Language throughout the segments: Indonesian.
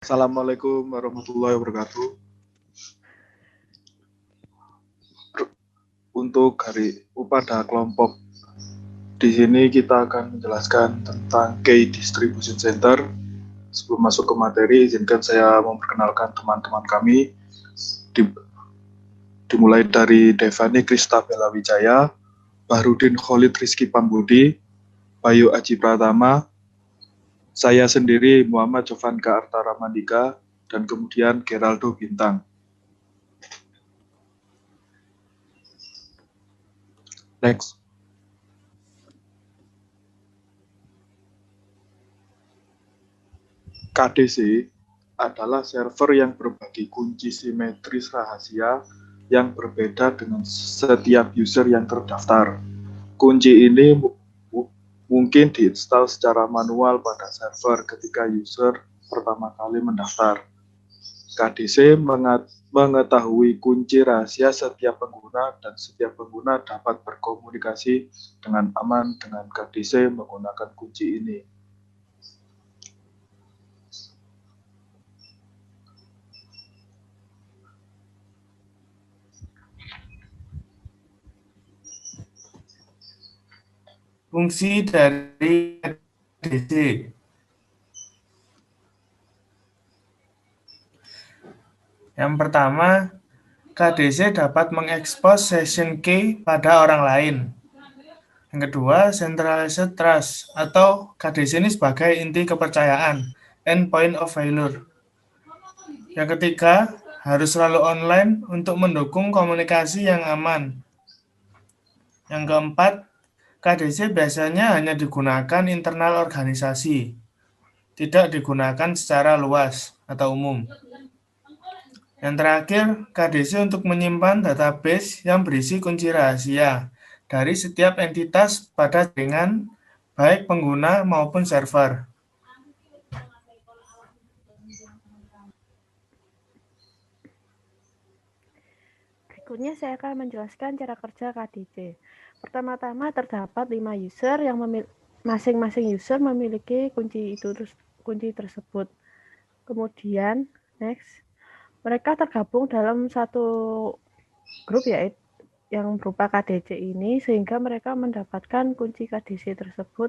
Assalamualaikum warahmatullahi wabarakatuh. Untuk pada kelompok di sini kita akan menjelaskan tentang Key Distribution Center. Sebelum masuk ke materi, izinkan saya memperkenalkan teman-teman kami. Dimulai dari Devani Kristabella Wijaya, Bahrudin Khalid Rizky Pambudi, Bayu Aji Pratama, saya sendiri Muhammad Jovanka Artara Mandika, dan kemudian Geraldo Bintang. Next. KDC adalah server yang berbagi kunci simetris rahasia yang berbeda dengan setiap user yang terdaftar. Kunci ini mungkin diinstal secara manual pada server ketika user pertama kali mendaftar. KDC mengetahui kunci rahasia setiap pengguna dan setiap pengguna dapat berkomunikasi dengan aman dengan KDC menggunakan kunci ini. Fungsi dari KDC. Yang pertama, KDC dapat mengekspos session key pada orang lain. Yang kedua, centralized trust atau KDC ini sebagai inti kepercayaan, endpoint of failure. Yang ketiga, harus selalu online untuk mendukung komunikasi yang aman. Yang keempat, KDC biasanya hanya digunakan internal organisasi, tidak digunakan secara luas atau umum. Yang terakhir, KDC untuk menyimpan database yang berisi kunci rahasia dari setiap entitas pada jaringan, baik pengguna maupun server. Berikutnya saya akan menjelaskan cara kerja KDC. Pertama-tama terdapat 5 user yang masing-masing user memiliki kunci tersebut. Kemudian, next, mereka tergabung dalam satu grup yaitu yang berupa KDC ini sehingga mereka mendapatkan kunci KDC tersebut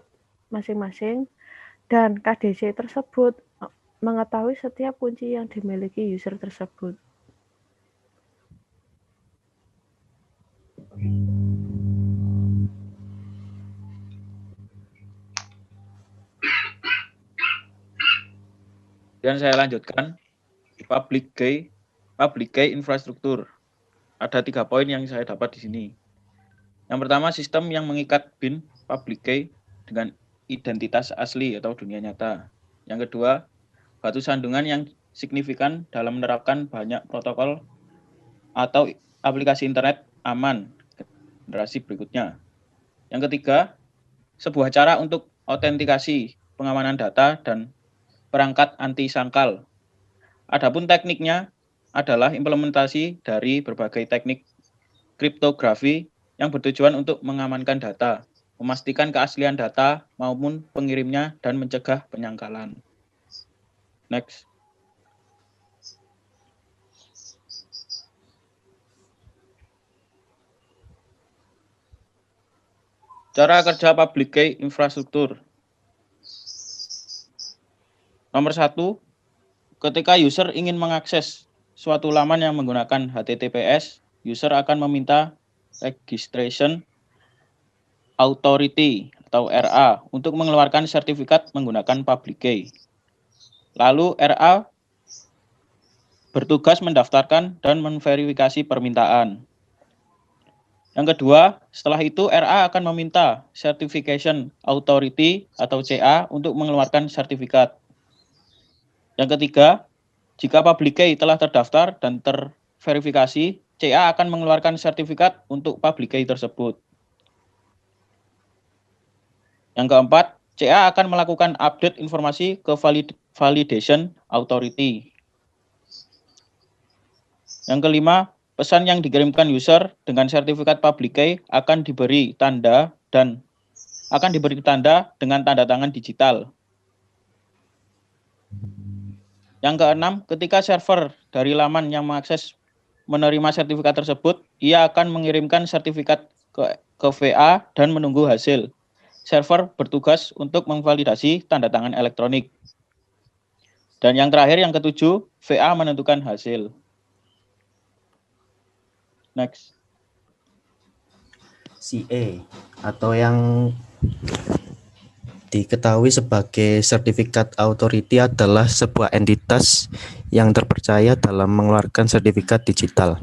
masing-masing dan KDC tersebut mengetahui setiap kunci yang dimiliki user tersebut. Dan saya lanjutkan public key infrastruktur. Ada 3 poin yang saya dapat di sini. Yang pertama, sistem yang mengikat bin public key dengan identitas asli atau dunia nyata. Yang kedua, batu sandungan yang signifikan dalam menerapkan banyak protokol atau aplikasi internet aman generasi berikutnya. Yang ketiga, sebuah cara untuk autentikasi pengamanan data dan perangkat anti sangkal. Adapun tekniknya adalah implementasi dari berbagai teknik kriptografi yang bertujuan untuk mengamankan data, memastikan keaslian data maupun pengirimnya, dan mencegah penyangkalan. Next. Cara kerja public key infrastruktur. Nomor 1, ketika user ingin mengakses suatu laman yang menggunakan HTTPS, user akan meminta Registration Authority atau RA untuk mengeluarkan sertifikat menggunakan public key. Lalu RA bertugas mendaftarkan dan memverifikasi permintaan. Yang kedua, setelah itu RA akan meminta Certification Authority atau CA untuk mengeluarkan sertifikat. Yang ketiga, jika public key telah terdaftar dan terverifikasi, CA akan mengeluarkan sertifikat untuk public key tersebut. Yang keempat, CA akan melakukan update informasi ke Validation Authority. Yang kelima, pesan yang dikirimkan user dengan sertifikat public key akan diberi tanda dengan tanda tangan digital. Yang keenam, ketika server dari laman yang mengakses menerima sertifikat tersebut, ia akan mengirimkan sertifikat ke VA dan menunggu hasil. Server bertugas untuk memvalidasi tanda tangan elektronik. Dan yang terakhir, yang ketujuh, VA menentukan hasil. Next. CA atau yang diketahui sebagai Certificate Authority adalah sebuah entitas yang terpercaya dalam mengeluarkan sertifikat digital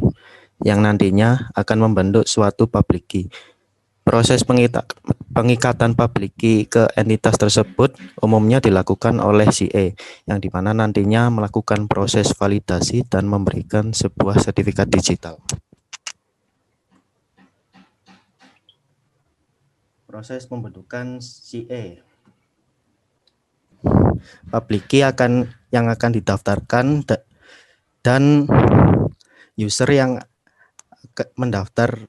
yang nantinya akan membentuk suatu public key. Proses pengikatan public key ke entitas tersebut umumnya dilakukan oleh CA, yang dimana nantinya melakukan proses validasi dan memberikan sebuah sertifikat digital. Proses pembentukan CA. Public key yang akan didaftarkan dan user yang mendaftar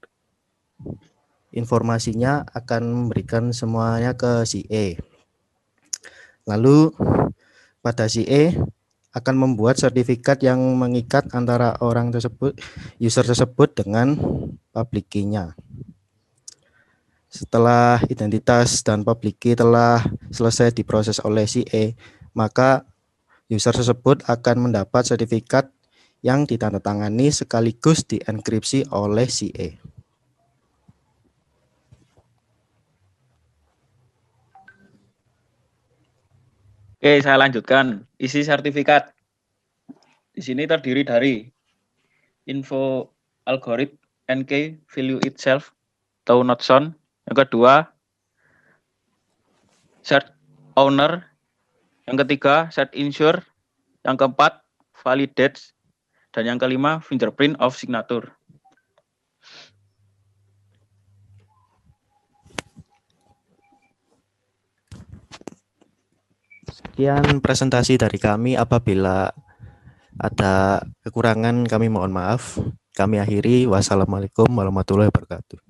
informasinya akan memberikan semuanya ke CA. Lalu pada CA akan membuat sertifikat yang mengikat antara orang tersebut, user tersebut dengan public key-nya. Setelah identitas dan public key telah selesai diproses oleh CA, maka user tersebut akan mendapat sertifikat yang ditandatangani sekaligus dienkripsi oleh CA. Oke, saya lanjutkan. Isi sertifikat. Di sini terdiri dari info algorithm NK value itself atau not shown. Yang kedua, cert owner. Yang ketiga, cert insure. Yang keempat, validates. Dan yang kelima, fingerprint of signature. Sekian presentasi dari kami. Apabila ada kekurangan kami mohon maaf. Kami akhiri. Wassalamualaikum warahmatullahi wabarakatuh.